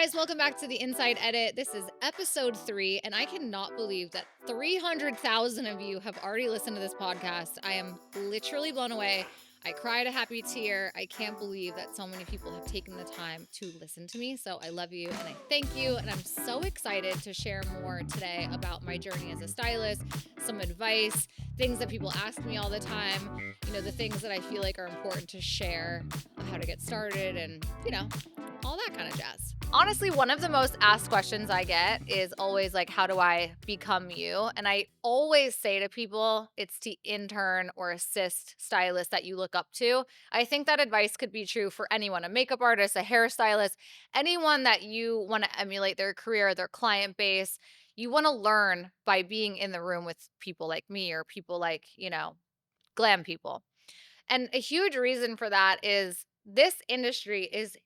guys, welcome back to the Inside Edit. This is episode 3, and I cannot believe that 300,000 of you have already listened to this podcast. I am literally blown away. I cried a happy tear. I can't believe that so many people have taken the time to listen to me. So I love you and I thank you. And I'm so excited to share more today about my journey as a stylist, some advice, things that people ask me all the time, the things that I feel like are important to share of how to get started and, all that kind of jazz. Honestly, one of the most asked questions I get is always like, how do I become you? And I always say to people, it's to intern or assist stylist that you look up to. I think that advice could be true for anyone, a makeup artist, a hairstylist, anyone that you want to emulate their career, their client base. You want to learn by being in the room with people like me or people like, glam people. And a huge reason for that is this industry is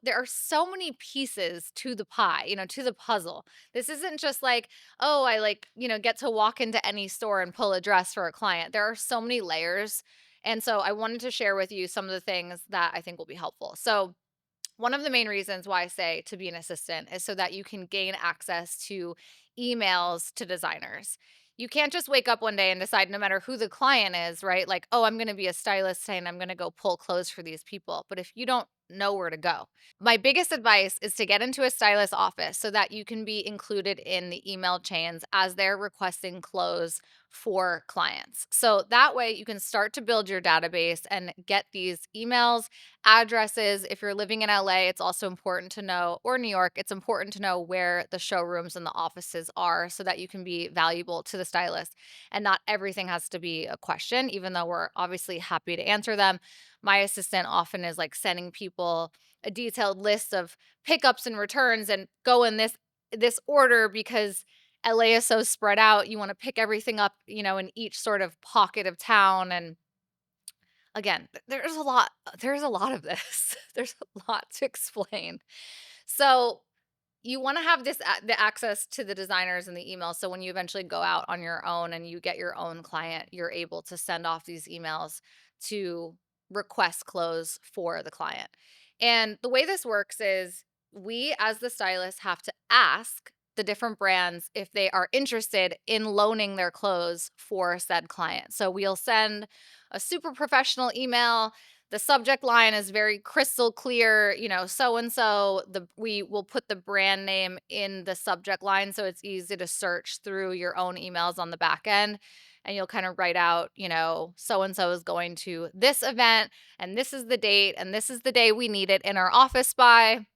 there are so many pieces to the pie, to the puzzle. This isn't just like, oh, I get to walk into any store and pull a dress for a client. There are so many layers. And so I wanted to share with you some of the things that I think will be helpful. So, one of the main reasons why I say to be an assistant is so that you can gain access to emails to designers. You can't just wake up one day and decide, no matter who the client is, right? Like, oh, I'm going to be a stylist today and I'm going to go pull clothes for these people. But if you don't know where to go, my biggest advice is to get into a stylist office so that you can be included in the email chains as they're requesting clothes for clients. So that way you can start to build your database and get these emails, addresses. If you're living in LA, it's also important to know, or New York, it's important to know where the showrooms and the offices are so that you can be valuable to the stylist. And not everything has to be a question, even though we're obviously happy to answer them. My assistant often is like sending people a detailed list of pickups and returns and go in this order because LA is so spread out. You want to pick everything up, in each sort of pocket of town. And again, there's a lot of this. There's a lot to explain. So you want to have the access to the designers and the emails. So when you eventually go out on your own and you get your own client, you're able to send off these emails to request clothes for the client. And the way this works is we, as the stylist, have to ask the different brands if they are interested in loaning their clothes for said client. So we'll send a super professional email. The subject line is very crystal clear, so and so. We will put the brand name in the subject line so it's easy to search through your own emails on the back end. And you'll kind of write out, so and so is going to this event, and this is the date, and this is the day we need it in our office by.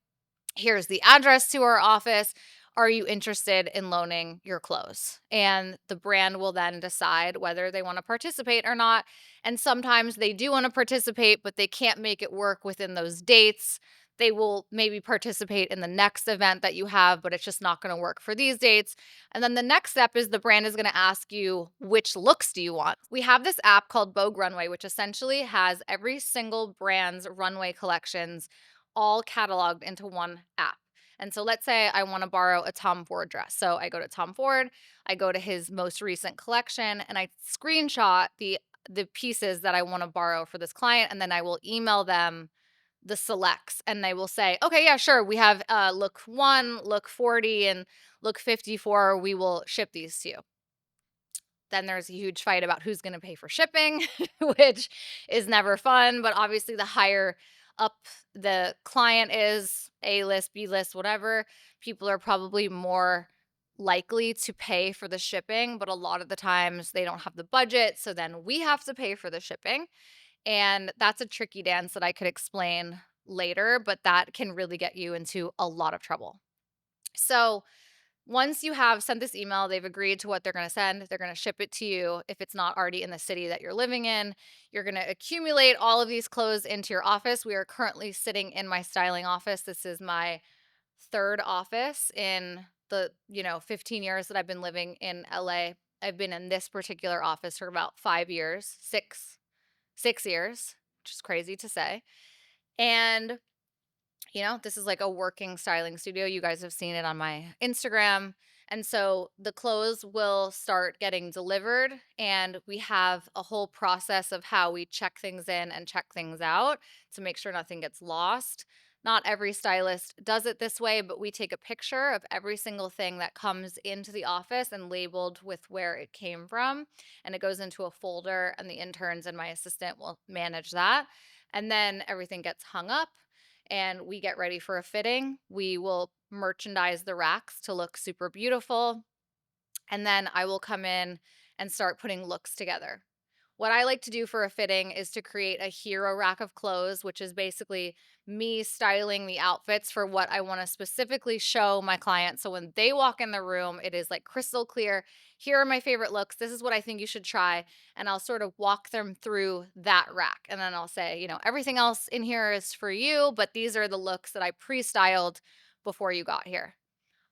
Here's the address to our office. Are you interested in loaning your clothes? And the brand will then decide whether they want to participate or not. And sometimes they do want to participate, but they can't make it work within those dates. They will maybe participate in the next event that you have, but it's just not going to work for these dates. And then the next step is the brand is going to ask you, which looks do you want? We have this app called Vogue Runway, which essentially has every single brand's runway collections all cataloged into one app. And so let's say I want to borrow a Tom Ford dress. So I go to Tom Ford, I go to his most recent collection, and I screenshot the pieces that I want to borrow for this client, and then I will email them the selects, and they will say, okay, yeah, sure, we have look 1, look 40, and look 54. We will ship these to you. Then there's a huge fight about who's going to pay for shipping, which is never fun. But obviously, the higher up the client is, A list, B list, whatever, people are probably more likely to pay for the shipping. But a lot of the times they don't have the budget. So then we have to pay for the shipping. And that's a tricky dance that I could explain later, but that can really get you into a lot of trouble. So, once you have sent this email, they've agreed to what they're going to send. They're going to ship it to you. If it's not already in the city that you're living in, you're going to accumulate all of these clothes into your office. We are currently sitting in my styling office. This is my third office in the, 15 years that I've been living in LA. I've been in this particular office for about 5 years, 6 years, which is crazy to say. And this is like a working styling studio. You guys have seen it on my Instagram. And so the clothes will start getting delivered, and we have a whole process of how we check things in and check things out to make sure nothing gets lost. Not every stylist does it this way, but we take a picture of every single thing that comes into the office and labeled with where it came from. And it goes into a folder, and the interns and my assistant will manage that. And then everything gets hung up and we get ready for a fitting. We will merchandise the racks to look super beautiful. And then I will come in and start putting looks together. What I like to do for a fitting is to create a hero rack of clothes, which is basically me styling the outfits for what I want to specifically show my client. So when they walk in the room, it is like crystal clear. Here are my favorite looks. This is what I think you should try. And I'll sort of walk them through that rack. And then I'll say, everything else in here is for you, but these are the looks that I pre styled before you got here.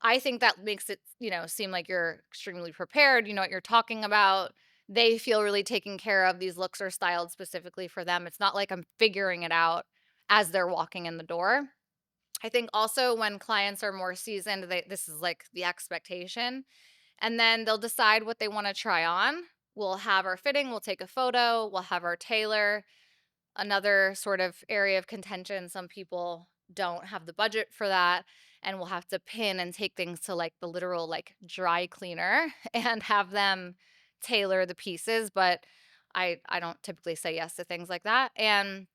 I think that makes it, seem like you're extremely prepared, you know what you're talking about. They feel really taken care of. These looks are styled specifically for them. It's not like I'm figuring it out as they're walking in the door. I think also when clients are more seasoned, this is like the expectation. And then they'll decide what they want to try on. We'll have our fitting, we'll take a photo, we'll have our tailor. Another sort of area of contention, some people don't have the budget for that, and will have to pin and take things to like the literal like dry cleaner and have them tailor the pieces, but I don't typically say yes to things like that. And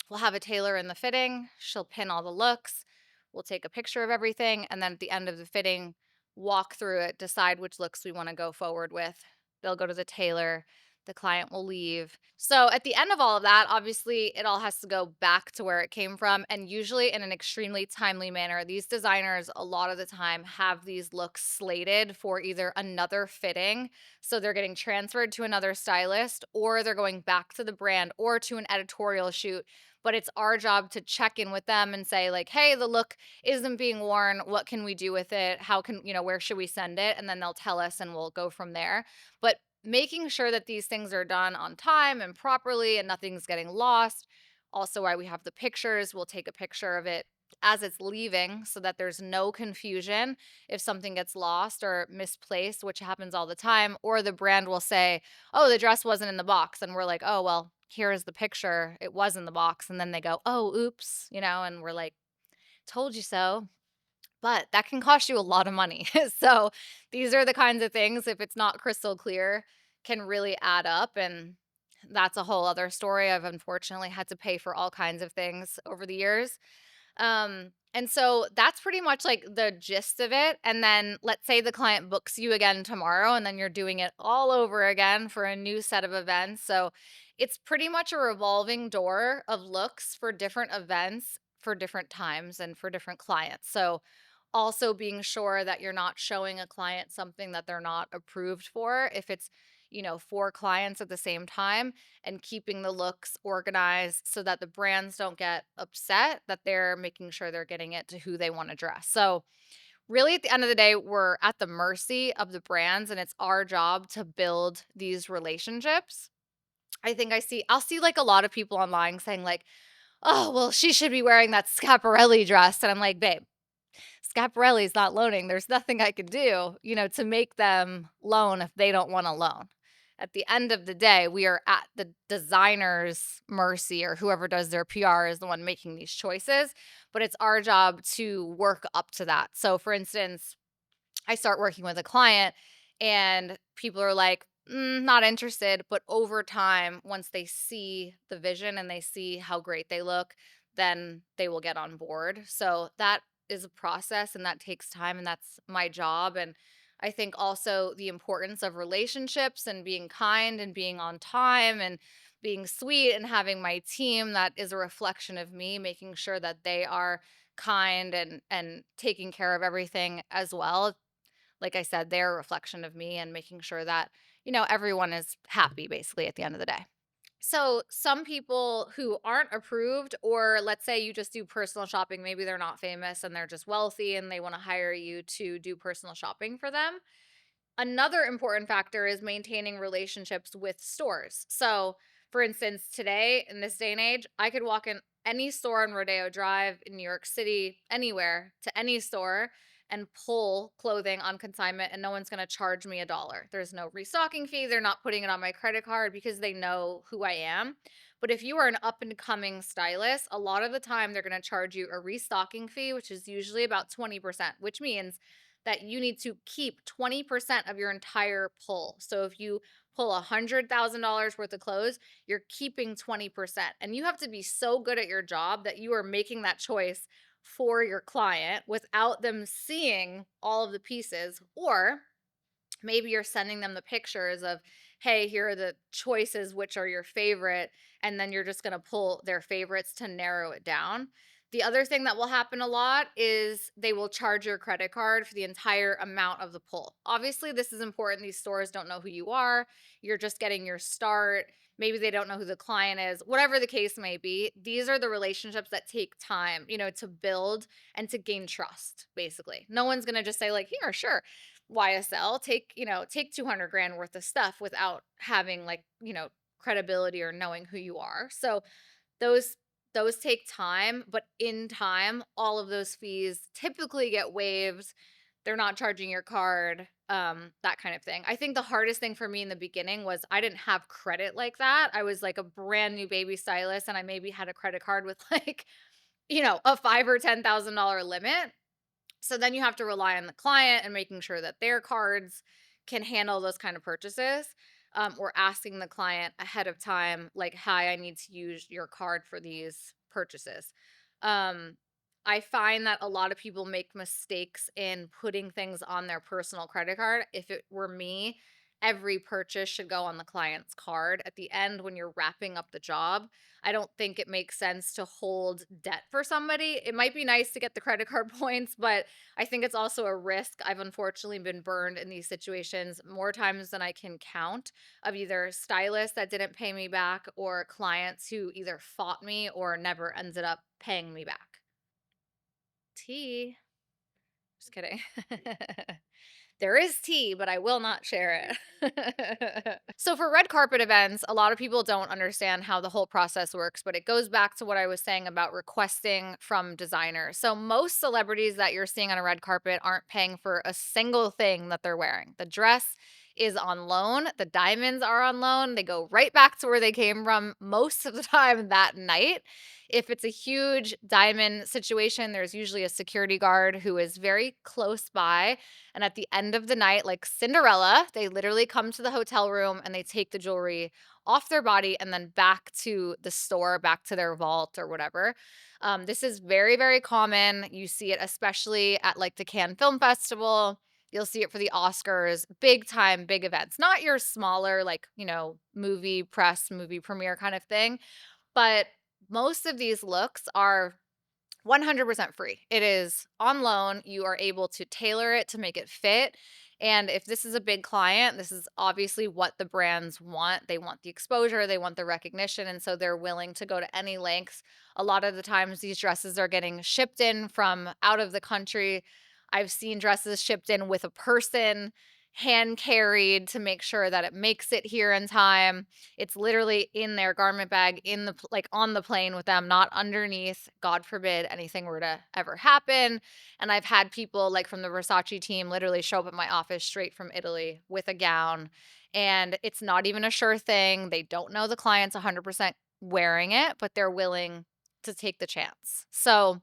we'll have a tailor in the fitting. She'll pin all the looks. We'll take a picture of everything. And then at the end of the fitting, walk through it, decide which looks we want to go forward with. They'll go to the tailor. The client will leave. So at the end of all of that, obviously, it all has to go back to where it came from, and usually in an extremely timely manner. These designers, a lot of the time, have these looks slated for either another fitting. So they're getting transferred to another stylist, or they're going back to the brand or to an editorial shoot, but it's our job to check in with them and say like, "Hey, the look isn't being worn. What can we do with it? How can, where should we send it?" And then they'll tell us and we'll go from there. But making sure that these things are done on time and properly and nothing's getting lost. Also, why we have the pictures, we'll take a picture of it as it's leaving so that there's no confusion if something gets lost or misplaced, which happens all the time. Or the brand will say, "Oh, the dress wasn't in the box." And we're like, "Oh, well, here is the picture. It was in the box." And then they go, "Oh, oops," and we're like, "Told you so." But that can cost you a lot of money. So these are the kinds of things, if it's not crystal clear, can really add up. And that's a whole other story. I've unfortunately had to pay for all kinds of things over the years. And so that's pretty much like the gist of it. And then let's say the client books you again tomorrow, and then you're doing it all over again for a new set of events. So it's pretty much a revolving door of looks for different events, for different times, and for different clients. So also being sure that you're not showing a client something that they're not approved for if it's, for clients at the same time, and keeping the looks organized so that the brands don't get upset that they're making sure they're getting it to who they want to dress. So, really, at the end of the day, we're at the mercy of the brands, and it's our job to build these relationships. I'll see like a lot of people online saying, like, "Oh, well, she should be wearing that Scaparelli dress." And I'm like, "Babe, Scaparelli's not loaning. There's nothing I could do, to make them loan if they don't want to loan." At the end of the day, we are at the designer's mercy, or whoever does their PR is the one making these choices. But it's our job to work up to that. So, for instance, I start working with a client and people are like, not interested. But over time, once they see the vision and they see how great they look, then they will get on board. So that is a process and that takes time, and that's my job. And I think also the importance of relationships and being kind and being on time and being sweet, and having my team that is a reflection of me, making sure that they are kind and taking care of everything as well. Like I said, they're a reflection of me, and making sure that, everyone is happy basically at the end of the day. So, some people who aren't approved, or let's say you just do personal shopping, maybe they're not famous and they're just wealthy and they want to hire you to do personal shopping for them. Another important factor is maintaining relationships with stores. So, for instance, today in this day and age, I could walk in any store on Rodeo Drive in New York City, anywhere, to any store and pull clothing on consignment, and no one's going to charge me $1. There's no restocking fee. They're not putting it on my credit card because they know who I am. But if you are an up and coming stylist, a lot of the time they're going to charge you a restocking fee, which is usually about 20%, which means that you need to keep 20% of your entire pull. So if you pull $100,000 worth of clothes, you're keeping 20%. And you have to be so good at your job that you are making that choice for your client without them seeing all of the pieces. Or maybe you're sending them the pictures of, hey, here are the choices, which are your favorite, and then you're just going to pull their favorites to narrow it down. The other thing that will happen a lot is they will charge your credit card for the entire amount of the pull. Obviously, this is important. These stores don't know who you are. You're just getting your start. Maybe they don't know who the client is. Whatever the case may be, these are the relationships that take time, to build and to gain trust, basically. No one's going to just say like, here, sure, YSL, take 200 grand worth of stuff without having like, credibility or knowing who you are. So those those take time, but in time, all of those fees typically get waived. They're not charging your card, that kind of thing. I think the hardest thing for me in the beginning was I didn't have credit like that. I was like a brand new baby stylist, and I maybe had a credit card with like, a five or $10,000 limit. So then you have to rely on the client and making sure that their cards can handle those kind of purchases, or asking the client ahead of time, like, hi, I need to use your card for these purchases. Um, I find that a lot of people make mistakes in putting things on their personal credit card. If it were me, every purchase should go on the client's card. At the end, when you're wrapping up the job, I don't think it makes sense to hold debt for somebody. It might be nice to get the credit card points, but I think it's also a risk. I've unfortunately been burned in these situations more times than I can count, of either stylists that didn't pay me back or clients who either fought me or never ended up paying me back. Tea. Just kidding. There is tea, but I will not share it. So for red carpet events, a lot of people don't understand how the whole process works, but it goes back to what I was saying about requesting from designers. So most celebrities that you're seeing on a red carpet aren't paying for a single thing that they're wearing. The dress is on loan, the diamonds are on loan. They go right back to where they came from most of the time that night. If it's a huge diamond situation, there's usually a security guard who is very close by. And at the end of the night, like Cinderella, they literally come to the hotel room and they take the jewelry off their body and then back to the store, back to their vault or whatever. This is very, very common. You see it especially at like the Cannes Film Festival. You'll see it for the Oscars, big time, big events. Not your smaller, like, movie press, movie premiere kind of thing. But most of these looks are 100% free. It is on loan. You are able to tailor it to make it fit. And if this is a big client, this is obviously what the brands want. They want the exposure, they want the recognition. And so they're willing to go to any lengths. A lot of the times, these dresses are getting shipped in from out of the country. I've seen dresses shipped in with a person, hand carried to make sure that it makes it here in time. It's literally in their garment bag in the like on the plane with them, not underneath. God forbid anything were to ever happen. And I've had people like from the Versace team literally show up at my office straight from Italy with a gown, and it's not even a sure thing. They don't know the client's 100% wearing it, but they're willing to take the chance. So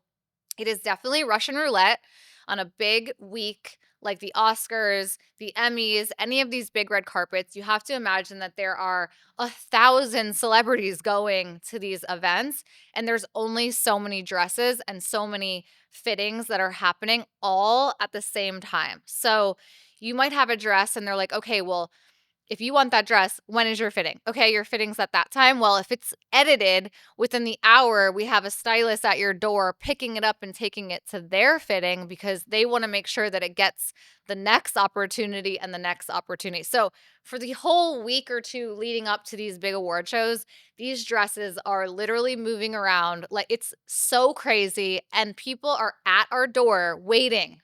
it is definitely Russian roulette on a big week like the Oscars, the Emmys, any of these big red carpets. You have to imagine that there are 1,000 celebrities going to these events, and there's only so many dresses and so many fittings that are happening all at the same time. So you might have a dress and they're like, okay, well, if you want that dress, when is your fitting? Okay, your fitting's at that time. Well, if it's edited within the hour, we have a stylist at your door picking it up and taking it to their fitting because they want to make sure that it gets the next opportunity and the next opportunity. So, for the whole week or two leading up to these big award shows, these dresses are literally moving around. Like, it's so crazy. And people are at our door waiting.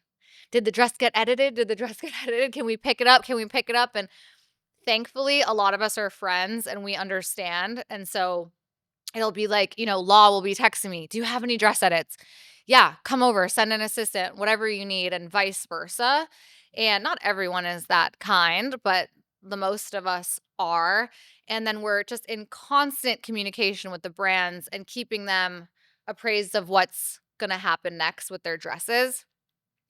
Did the dress get edited? Did the dress get edited? Can we pick it up? Can we pick it up? And thankfully, a lot of us are friends and we understand. And so it'll be like, Law will be texting me, do you have any dress edits? Yeah, come over, send an assistant, whatever you need, and vice versa. And not everyone is that kind, but the most of us are. And then we're just in constant communication with the brands and keeping them appraised of what's going to happen next with their dresses.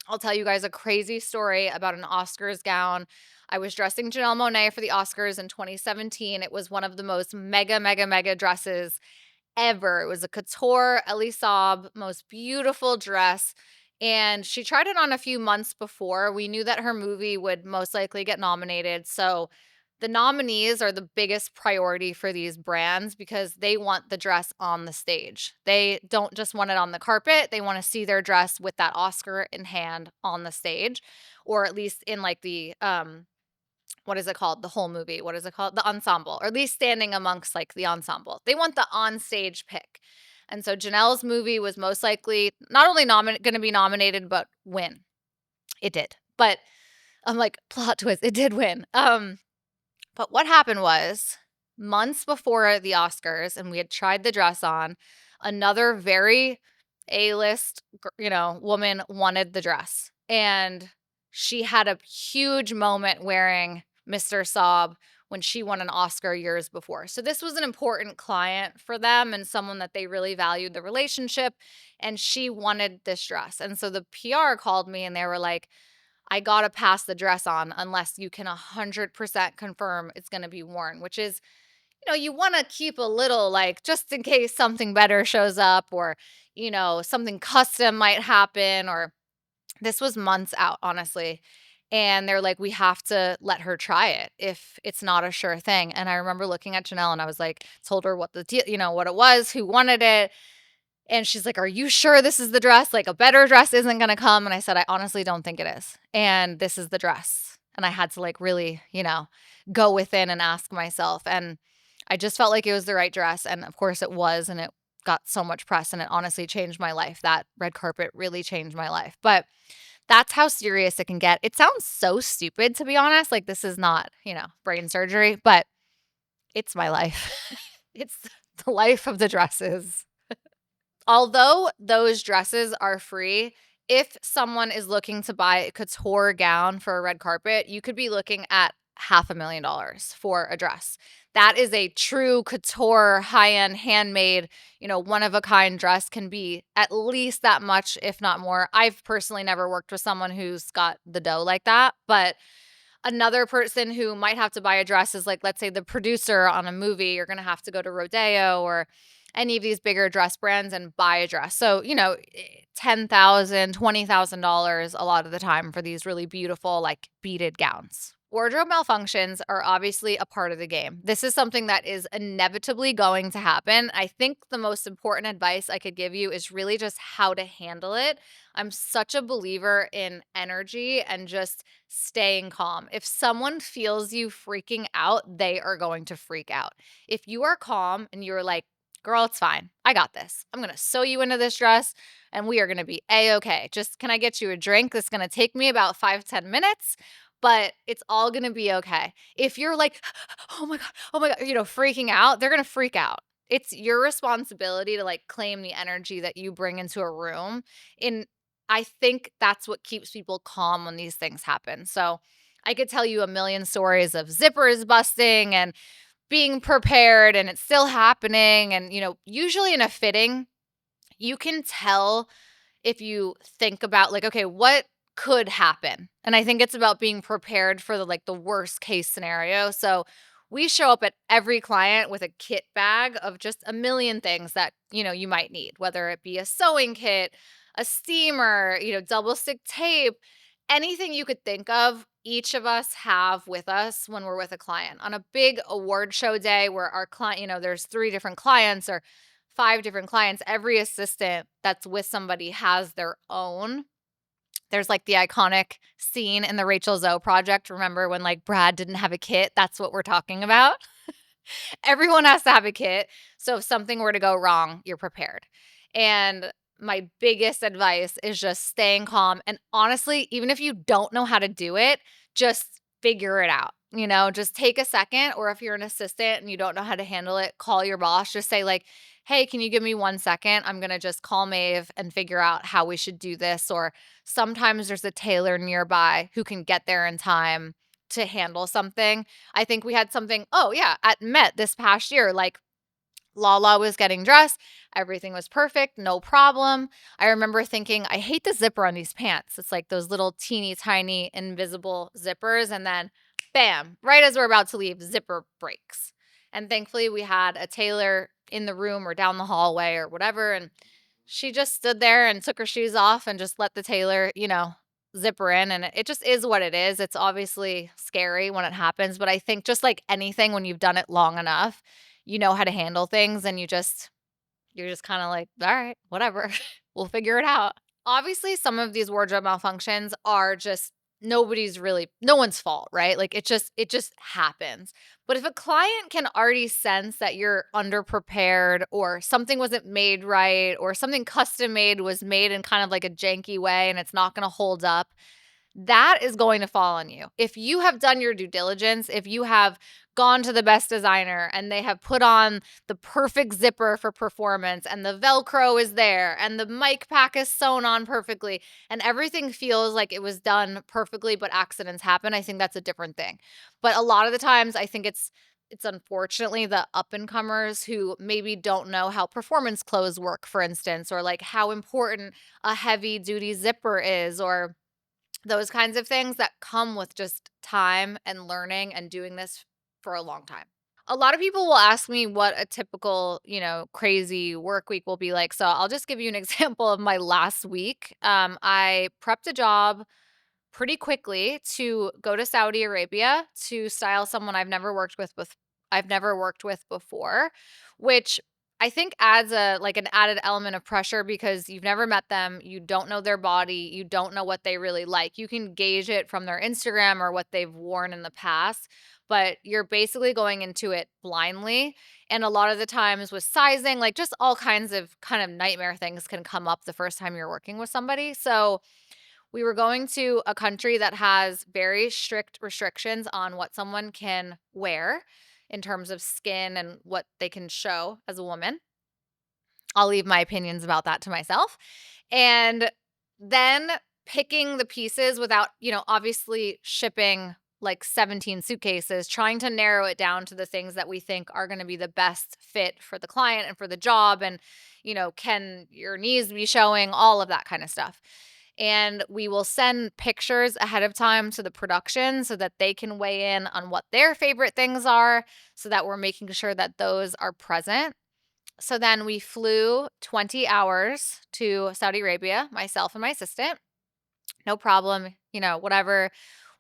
I'll tell you guys a crazy story about an Oscars gown. I was dressing Janelle Monáe for the Oscars in 2017. It was one of the most mega, mega, mega dresses ever. It was a couture Elie Saab, most beautiful dress. And she tried it on a few months before. We knew that her movie would most likely get nominated. So the nominees are the biggest priority for these brands because they want the dress on the stage. They don't just want it on the carpet. They want to see their dress with that Oscar in hand on the stage, or at least in like the what is it called? The whole movie. What is it called? The ensemble, or at least standing amongst like the ensemble. They want the on-stage pick. And so Janelle's movie was most likely not only going to be nominated, but win. It did. But I'm like, plot twist, it did win. But what happened was months before the Oscars, and we had tried the dress on, another very A-list, woman wanted the dress. And she had a huge moment wearing Mr. Saab when she won an Oscar years before. So this was an important client for them and someone that they really valued the relationship. And she wanted this dress. And so the PR called me and they were like, I gotta pass the dress on unless you can 100% confirm it's gonna be worn, which is, you wanna keep a little like just in case something better shows up or, something custom might happen, or this was months out, honestly. And they're like, we have to let her try it if it's not a sure thing. And I remember looking at Janelle and I was like, told her what what it was, who wanted it. And she's like, are you sure this is the dress? Like a better dress isn't going to come. And I said, I honestly don't think it is. And this is the dress. And I had to like really, go within and ask myself. And I just felt like it was the right dress. And of course it was. And it got so much press and it honestly changed my life. That red carpet really changed my life. But that's how serious it can get. It sounds so stupid, to be honest. Like this is not, brain surgery, but it's my life. It's the life of the dresses. Although those dresses are free, if someone is looking to buy a couture gown for a red carpet, you could be looking at $500,000 for a dress. That is a true couture, high-end, handmade, one-of-a-kind dress can be at least that much, if not more. I've personally never worked with someone who's got the dough like that, but another person who might have to buy a dress is like, let's say the producer on a movie. You're going to have to go to Rodeo or any of these bigger dress brands and buy a dress. So, $10,000, $20,000 a lot of the time for these really beautiful, like beaded gowns. Wardrobe malfunctions are obviously a part of the game. This is something that is inevitably going to happen. I think the most important advice I could give you is really just how to handle it. I'm such a believer in energy and just staying calm. If someone feels you freaking out, they are going to freak out. If you are calm and you're like, girl, it's fine. I got this. I'm going to sew you into this dress and we are going to be A-okay. Just can I get you a drink? This is going to take me about 5-10 minutes, but it's all going to be okay. If you're like, oh my God, freaking out, they're going to freak out. It's your responsibility to like claim the energy that you bring into a room. And I think that's what keeps people calm when these things happen. So I could tell you a million stories of zippers busting and being prepared and it's still happening. And, usually in a fitting, you can tell if you think about like, okay, what could happen? And I think it's about being prepared for the worst case scenario. So we show up at every client with a kit bag of just a million things that, you might need, whether it be a sewing kit, a steamer, double stick tape, anything you could think of, each of us have with us when we're with a client. On a big award show day where our client, there's 3 different clients or 5 different clients, every assistant that's with somebody has their own. There's like the iconic scene in the Rachel Zoe project. Remember when like Brad didn't have a kit? That's what we're talking about. Everyone has to have a kit. So if something were to go wrong, you're prepared. And my biggest advice is just staying calm. And honestly, even if you don't know how to do it, just figure it out. Just take a second, or if you're an assistant and you don't know how to handle it, call your boss. Just say like, hey, can you give me 1 second? I'm going to just call Maeve and figure out how we should do this. Or sometimes there's a tailor nearby who can get there in time to handle something. I think we had something, oh yeah, at Met this past year, like Lala was getting dressed. Everything was perfect, no problem. I remember thinking, I hate the zipper on these pants. It's like those little teeny tiny invisible zippers. And then bam, right as we're about to leave, zipper breaks. And thankfully, we had a tailor in the room or down the hallway or whatever. And she just stood there and took her shoes off and just let the tailor, zip her in. And it just is what it is. It's obviously scary when it happens. But I think just like anything, when you've done it long enough, you know how to handle things and you're just kind of like, all right, whatever. We'll figure it out. Obviously, some of these wardrobe malfunctions are just no one's fault, right? Like it just happens. But if a client can already sense that you're underprepared or something wasn't made right or something custom made was made in kind of like a janky way and it's not going to hold up, that is going to fall on you. If you have done your due diligence, if you have gone to the best designer and they have put on the perfect zipper for performance and the Velcro is there and the mic pack is sewn on perfectly and everything feels like it was done perfectly, but accidents happen, I think that's a different thing. But a lot of the times, I think it's unfortunately the up and comers who maybe don't know how performance clothes work, for instance, or like how important a heavy duty zipper is, or those kinds of things that come with just time and learning and doing this for a long time. A lot of people will ask me what a typical, crazy work week will be like. So I'll just give you an example of my last week. I prepped a job pretty quickly to go to Saudi Arabia to style someone I've never worked with before, which I think adds an added element of pressure because you've never met them, you don't know their body, you don't know what they really like. You can gauge it from their Instagram or what they've worn in the past, but you're basically going into it blindly. And a lot of the times with sizing, like just all kinds of kind of nightmare things can come up the first time you're working with somebody. So we were going to a country that has very strict restrictions on what someone can wear in terms of skin and what they can show as a woman. I'll leave my opinions about that to myself. And then picking the pieces without, obviously shipping like 17 suitcases, trying to narrow it down to the things that we think are going to be the best fit for the client and for the job. And, can your knees be showing, all of that kind of stuff. And we will send pictures ahead of time to the production so that they can weigh in on what their favorite things are, so that we're making sure that those are present. So then we flew 20 hours to Saudi Arabia, myself and my assistant. No problem, whatever.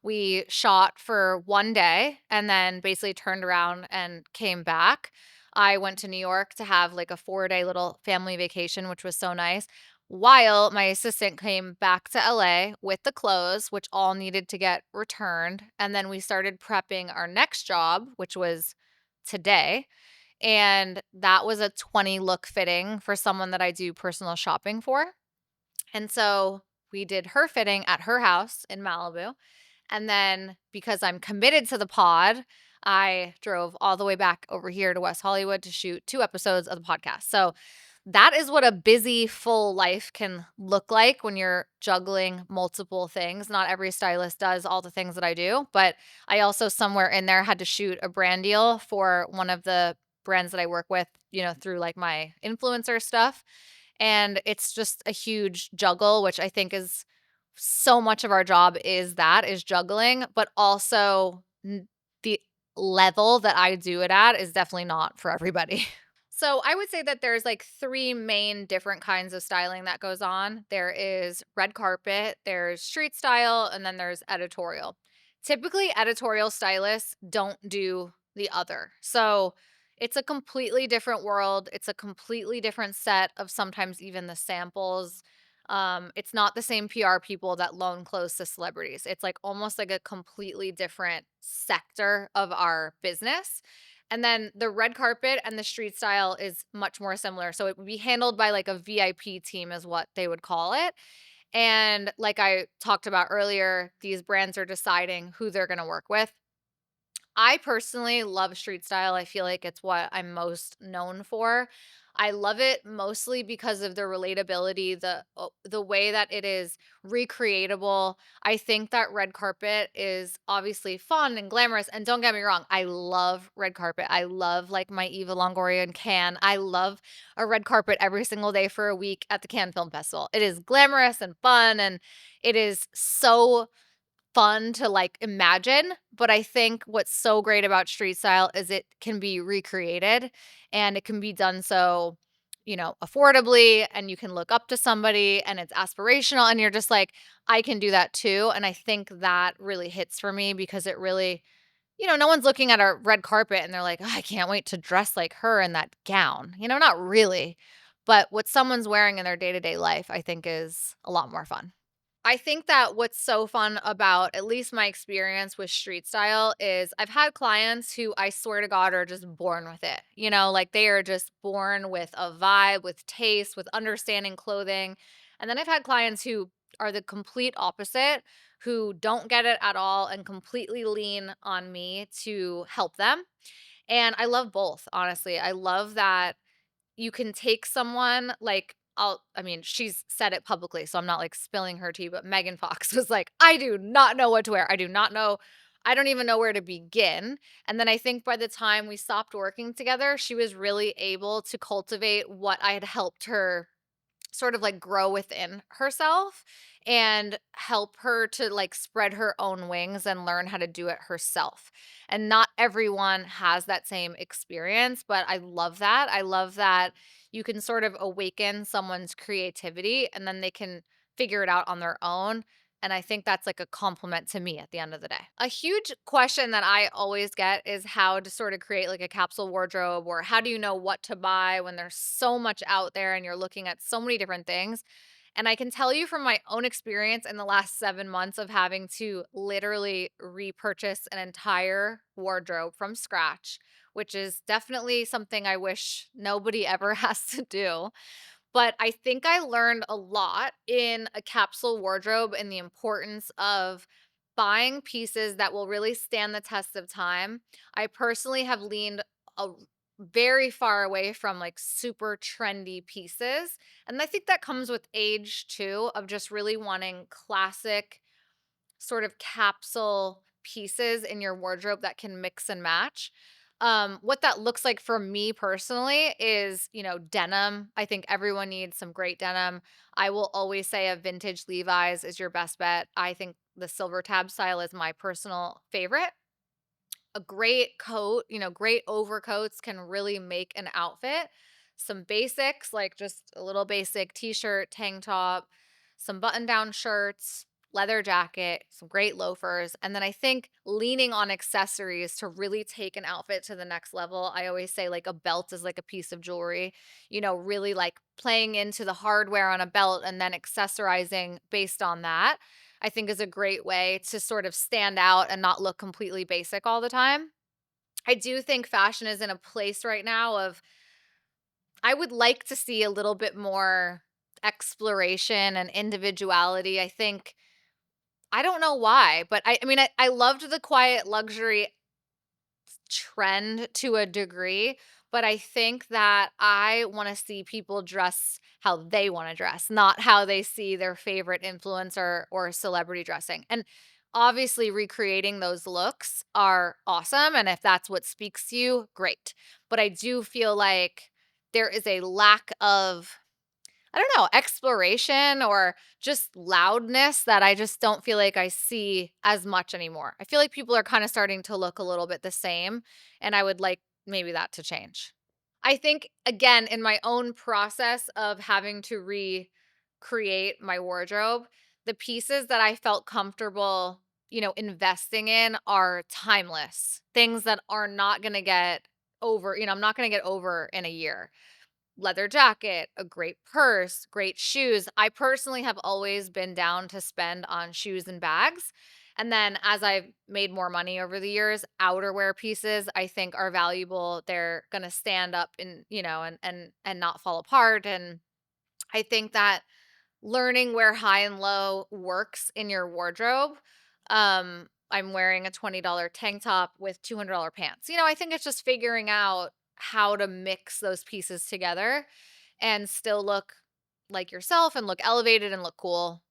We shot for one day and then basically turned around and came back. I went to New York to have like a 4-day little family vacation, which was so nice. While my assistant came back to LA with the clothes, which all needed to get returned. And then we started prepping our next job, which was today. And that was a 20 look fitting for someone that I do personal shopping for. And so we did her fitting at her house in Malibu. And then because I'm committed to the pod, I drove all the way back over here to West Hollywood to shoot 2 episodes of the podcast. So that is what a busy, full life can look like when you're juggling multiple things. Not every stylist does all the things that I do, but I also somewhere in there had to shoot a brand deal for one of the brands that I work with, through like my influencer stuff. And it's just a huge juggle, which I think is so much of our job is juggling, but also the level that I do it at is definitely not for everybody. So I would say that there's like 3 main different kinds of styling that goes on. There is red carpet, there's street style, and then there's editorial. Typically, editorial stylists don't do the other. So it's a completely different world. It's a completely different set of sometimes even the samples. It's not the same PR people that loan clothes to celebrities. It's like almost like a completely different sector of our business. And then the red carpet and the street style is much more similar. So it would be handled by like a VIP team, is what they would call it. And like I talked about earlier, these brands are deciding who they're going to work with. I personally love street style. I feel like it's what I'm most known for. I love it mostly because of the relatability, the way that it is recreatable. I think that red carpet is obviously fun and glamorous, and don't get me wrong, I love red carpet. I love, like, my Eva Longoria in Cannes. I love a red carpet every single day for a week at the Cannes Film Festival. It is glamorous and fun, and it is so fun to, like, imagine, but I think what's so great about street style is it can be recreated, and it can be done so, affordably, and you can look up to somebody, and it's aspirational, and you're just like, "I can do that too," and I think that really hits for me because it really no one's looking at a red carpet and they're like, "Oh, I can't wait to dress like her in that gown." Not really, but what someone's wearing in their day-to-day life, I think, is a lot more fun. I think that what's so fun about at least my experience with street style is I've had clients who I swear to God are just born with it. Like they are just born with a vibe, with taste, with understanding clothing. And then I've had clients who are the complete opposite, who don't get it at all and completely lean on me to help them. And I love both, honestly. I love that you can take someone like I mean, she's said it publicly, so I'm not like spilling her tea, but Megan Fox was like, I do not know what to wear. I do not know. I don't even know where to begin. And then I think by the time we stopped working together, she was really able to cultivate what I had helped her sort of like grow within herself and help her to like spread her own wings and learn how to do it herself. And not everyone has that same experience, but I love that. I love that you can sort of awaken someone's creativity and then they can figure it out on their own. And I think that's like a compliment to me at the end of the day. A huge question that I always get is how to sort of create like a capsule wardrobe, or how do you know what to buy when there's so much out there and you're looking at so many different things. And I can tell you from my own experience in the last 7 months of having to literally repurchase an entire wardrobe from scratch, which is definitely something I wish nobody ever has to do. But I think I learned a lot in a capsule wardrobe and the importance of buying pieces that will really stand the test of time. I personally have leaned a very far away from like super trendy pieces. And I think that comes with age too, of just really wanting classic sort of capsule pieces in your wardrobe that can mix and match. What that looks like for me personally is, denim. I think everyone needs some great denim. I will always say a vintage Levi's is your best bet. I think the silver tab style is my personal favorite. A great coat, great overcoats can really make an outfit. Some basics, like just a little basic t-shirt, tank top, some button-down shirts, leather jacket, some great loafers, and then I think leaning on accessories to really take an outfit to the next level. I always say like a belt is like a piece of jewelry, really like playing into the hardware on a belt and then accessorizing based on that. I think is a great way to sort of stand out and not look completely basic all the time. I do think fashion is in a place right now of I would like to see a little bit more exploration and individuality. I think I don't know why, but I mean I loved the quiet luxury trend to a degree, but I think that I want to see people dress how they want to dress, not how they see their favorite influencer or celebrity dressing. And obviously, recreating those looks are awesome. And if that's what speaks to you, great. But I do feel like there is a lack of I don't know, exploration or just loudness that I just don't feel like I see as much anymore. I feel like people are kind of starting to look a little bit the same, and I would like maybe that to change. I think, again, in my own process of having to recreate my wardrobe, the pieces that I felt comfortable, investing in are timeless. Things that are not going to get over, I'm not going to get over in a year. Leather jacket, a great purse, great shoes. I personally have always been down to spend on shoes and bags. And then as I've made more money over the years, outerwear pieces I think are valuable. They're going to stand up and not fall apart, and I think that learning where high and low works in your wardrobe. I'm wearing a $20 tank top with $200 pants. I think it's just figuring out how to mix those pieces together and still look like yourself and look elevated and look cool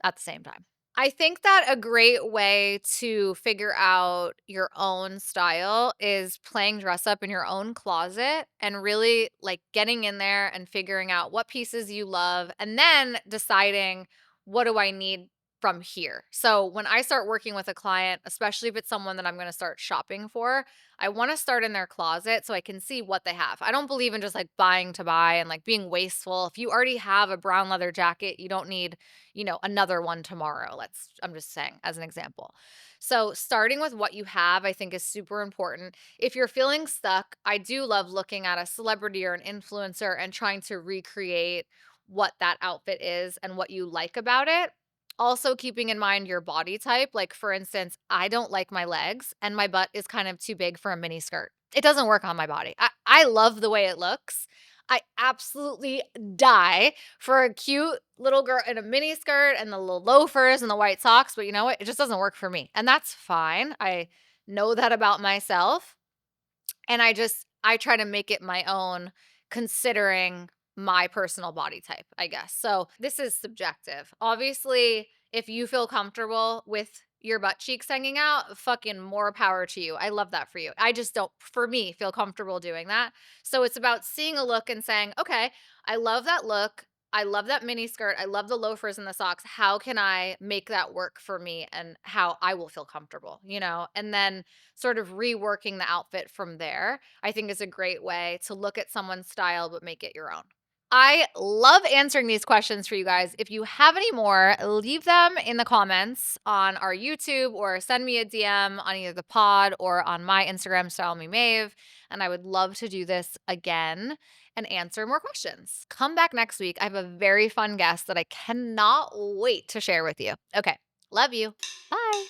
at the same time. I think that a great way to figure out your own style is playing dress up in your own closet and really like getting in there and figuring out what pieces you love and then deciding what do I need from here. So when I start working with a client, especially if it's someone that I'm going to start shopping for, I want to start in their closet so I can see what they have. I don't believe in just like buying to buy and like being wasteful. If you already have a brown leather jacket, you don't need another one tomorrow. I'm just saying as an example. So, starting with what you have, I think is super important. If you're feeling stuck, I do love looking at a celebrity or an influencer and trying to recreate what that outfit is and what you like about it. Also, keeping in mind your body type. Like, for instance, I don't like my legs and my butt is kind of too big for a mini skirt. It doesn't work on my body. I love the way it looks. I absolutely die for a cute little girl in a mini skirt and the little loafers and the white socks, but you know what? It just doesn't work for me. And that's fine. I know that about myself. And I try to make it my own considering my personal body type, I guess. So this is subjective. Obviously, if you feel comfortable with your butt cheeks hanging out, fucking more power to you. I love that for you. I just don't, for me, feel comfortable doing that. So it's about seeing a look and saying, okay, I love that look. I love that mini skirt. I love the loafers and the socks. How can I make that work for me and how I will feel comfortable, And then sort of reworking the outfit from there, I think is a great way to look at someone's style but make it your own. I love answering these questions for you guys. If you have any more, leave them in the comments on our YouTube or send me a DM on either the pod or on my Instagram, Style Me Maeve. And I would love to do this again and answer more questions. Come back next week. I have a very fun guest that I cannot wait to share with you. Okay. Love you. Bye.